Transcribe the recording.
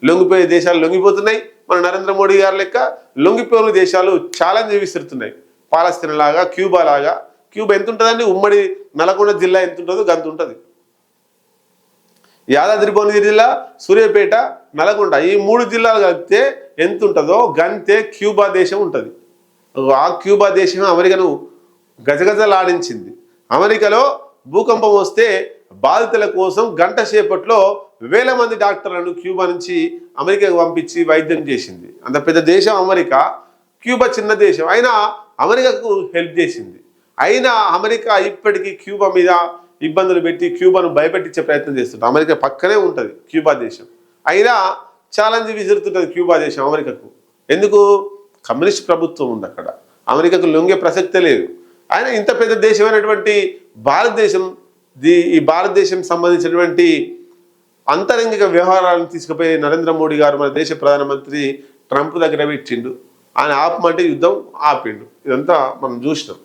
లొంగిపోయే దేశాలు లొంగిపోతున్నాయి, మన నరేంద్ర మోడీ గారి లెక్క లొంగిపోయిన దేశాలు ఛాలెంజ్ విసురుతున్నాయి. పాలస్తీనా లాగా, క్యూబా లాగా. క్యూబా ఎంత ఉంటుందండి? ఉమ్మడి నల్గొండ జిల్లా ఎంత ఉంటుందో గంత ఉంటుంది. యాదాద్రి భువనగిరి జిల్లా, సూర్యాపేట, నల్గొండ ఈ 3 జిల్లాలు కలిపితే ఎంత ఉంటుందో గంతే క్యూబా దేశం ఉంటుంది. ఆ క్యూబా దేశం అమెరికాను గజగజలాడించింది. అమెరికాలో భూకంపం వస్తే బాధితుల కోసం గంట సేపట్లో వేల మంది డాక్టర్లను క్యూబా నుంచి అమెరికాకు పంపించి వైద్యం చేసింది. అంత పెద్ద దేశం అమెరికా. క్యూబా చిన్న దేశం అయినా అమెరికాకు హెల్ప్ చేసింది. అయినా అమెరికా ఇప్పటికీ క్యూబా మీద ఇబ్బందులు పెట్టి క్యూబాను భయపెట్టించే ప్రయత్నం చేస్తుంది. అమెరికా పక్కనే ఉంటుంది క్యూబా దేశం, అయినా ఛాలెంజ్ విసురుతుంటుంది క్యూబా దేశం అమెరికాకు. ఎందుకు? కమ్యూనిస్ట్ ప్రభుత్వం ఉంది అక్కడ, అమెరికాకు లొంగే ప్రసక్తే లేదు. ఆయన ఇంత పెద్ద దేశమైనటువంటి భారతదేశం, ఈ భారతదేశం సంబంధించినటువంటి అంతరంగిక వ్యవహారాలను తీసుకుపోయి నరేంద్ర మోడీ గారు మన దేశ ప్రధానమంత్రి ట్రంప్ దగ్గర పెట్టిండు. ఆయన ఆపమంటే యుద్ధం ఆపిండు. ఇదంతా మనం చూసినాం.